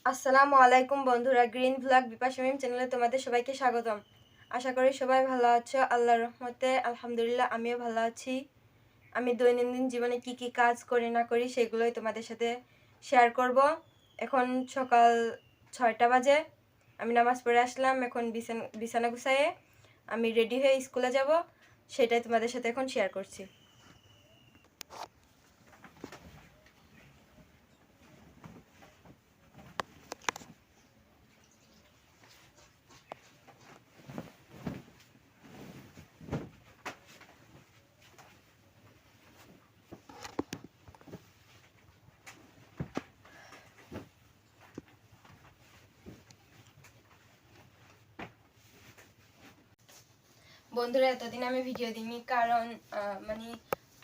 আসসালামু আলাইকুম বন্ধুরা, গ্রিন ব্লগ বিপাশা মিম চ্যানেলে তোমাদের সবাইকে স্বাগতম। আশা করি সবাই ভালো আছো। আল্লাহর রহমতে আলহামদুলিল্লাহ আমিও ভালো আছি। আমি দৈনন্দিন জীবনে কি কি কাজ করি না করি সেগুলোই তোমাদের সাথে শেয়ার করব। এখন সকাল 6টা বাজে, আমি নামাজ পড়ে আসলাম। এখন বিছানা গুছাইয়ে আমি রেডি হয়ে স্কুলে যাব, সেটাই তোমাদের সাথে এখন শেয়ার করছি। বন্ধুরা, এতদিন আমি ভিডিও দিইনি কারণ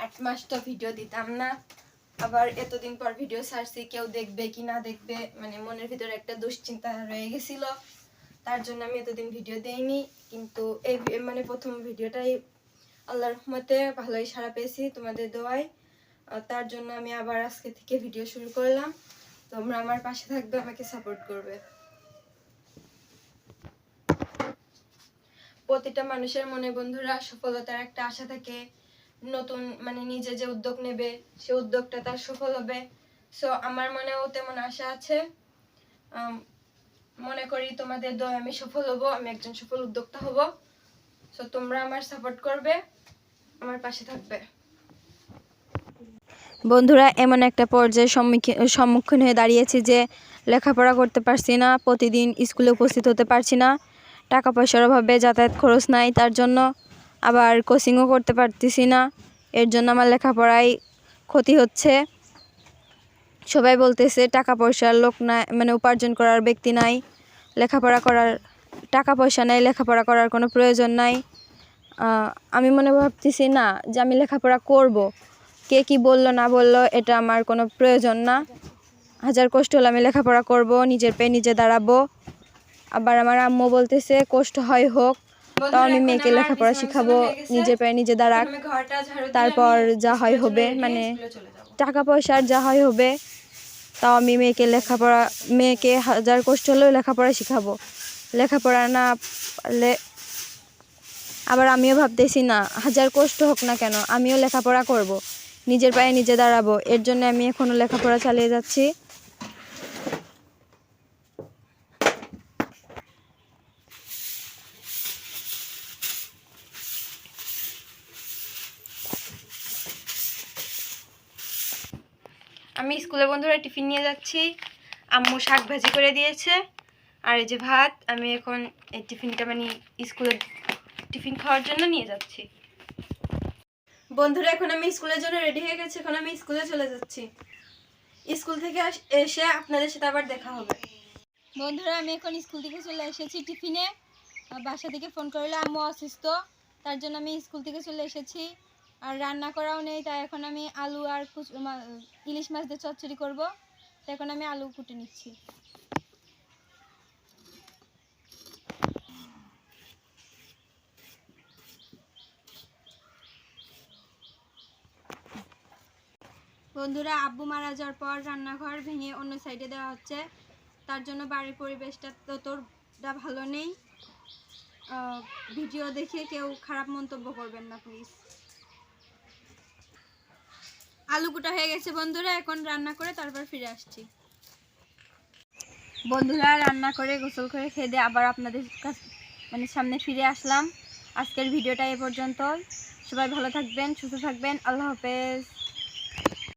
8 মাস তো ভিডিও দিতাম না। আবার এতদিন পর ভিডিও ছাড়ছি, কেউ দেখবে কি না দেখবে, মনের ভিতরে একটা দুশ্চিন্তা রয়ে গেছিল। তার জন্য আমি এতদিন ভিডিও দেইনি। কিন্তু এই প্রথম ভিডিওটাই আল্লাহর রহমতে ভালোই সাড়া পেয়েছি তোমাদের দোয়ায়। তার জন্য আমি আবার আজকে থেকে ভিডিও শুরু করলাম। তোমরা আমার পাশে থাকবে, আমাকে সাপোর্ট করবে। প্রতিটা মানুষের মনে বন্ধুরা সফলতার একটা আশা থাকে। নতুন নিজে যে উদ্যোগ নেবে সে উদ্যোগটা তার সফল হবে। সো আমার মনেও তেমন আশা আছে। মনে করি তোমাদের দোয়ায় আমি সফল হব, আমি একজন সফল উদ্যোক্তা হব। সো তোমরা আমার সাপোর্ট করবে, আমার পাশে থাকবে। বন্ধুরা, এমন একটা পর্যায়ে সম্মুখীন হয়ে দাঁড়িয়েছি যে লেখাপড়া করতে পারছি না, প্রতিদিন স্কুলে উপস্থিত হতে পারছি না। টাকা পয়সার অভাবে যাতায়াত খরচ নাই, তার জন্য আবার কোচিংও করতে পারতেছি না। এর জন্য আমার লেখাপড়ায় ক্ষতি হচ্ছে। সবাই বলতেছে টাকা পয়সার লোক নাই, উপার্জন করার ব্যক্তি নাই, টাকা পয়সা নাই, লেখাপড়া করার কোনো প্রয়োজন নাই। আমি ভাবতেছি না যে আমি লেখাপড়া করব। কে কি বললো না বললো এটা আমার কোনো প্রয়োজন না। হাজার কষ্ট হলে আমি লেখাপড়া করব, নিজের পায়ে নিজে দাঁড়াবো। আবার আমার আম্মু বলতেছে কষ্ট হয় হোক, তাও আমি মেয়েকে লেখাপড়া শিখাবো, নিজের পায়ে নিজে দাঁড়াক, তারপর যা হয় হবে। টাকা পয়সার যা হয় হবে, তাও আমি মেয়েকে হাজার কষ্ট হলেও লেখাপড়া শিখাবো। লেখাপড়া না পারলে আবার আমিও ভাবতেছি না হাজার কষ্ট হোক না কেন, আমিও লেখাপড়া করব, নিজের পায়ে নিজে দাঁড়াবো। এর জন্য আমি এখনো লেখাপড়া চালিয়ে যাচ্ছি। আমি স্কুলে বন্ধুরা টিফিন নিয়ে যাচ্ছি। আম্মু শাক ভাজি করে দিয়েছে, আর এই যে ভাত। আমি এখন এই টিফিনটা স্কুলে টিফিন খাওয়ার জন্য নিয়ে যাচ্ছি। বন্ধুরা, এখন আমি স্কুলের জন্য রেডি হয়ে গেছি। এখন আমি স্কুলে চলে যাচ্ছি। স্কুল থেকে এসে আপনাদের সাথে আবার দেখা হবে। বন্ধুরা, আমি এখন স্কুল থেকে চলে এসেছি টিফিনে। বাসা থেকে ফোন করলে আম্মু অসুস্থ, তার জন্য আমি স্কুল থেকে চলে এসেছি। আর রান্না করাও নেই, তাই এখন আমি আলু আর ইলিশ মাছ দিয়ে চচ্চড়ি করব। তো এখন আমি আলু কুটে নিচ্ছি। বন্ধুরা, আব্বু মারা যাওয়ার পর রান্নাঘর ভেঙে অন্য সাইডে দেওয়া হচ্ছে, তার জন্য বাড়ির পরিবেশটা ততটা ভালো নেই। ভিডিও দেখে কেউ খারাপ মন্তব্য করবেন না প্লিজ। আলু কুটা হয়ে গেছে বন্ধুরা, এখন রান্না করে তারপর ফিরে আসছি। বন্ধুরা, রান্না করে গোসল করে খেয়ে দিয়ে আবার আপনাদের সামনে ফিরে আসলাম। আজকের ভিডিওটা এ পর্যন্তই। সবাই ভালো থাকবেন, সুস্থ থাকবেন। আল্লাহ হাফেজ।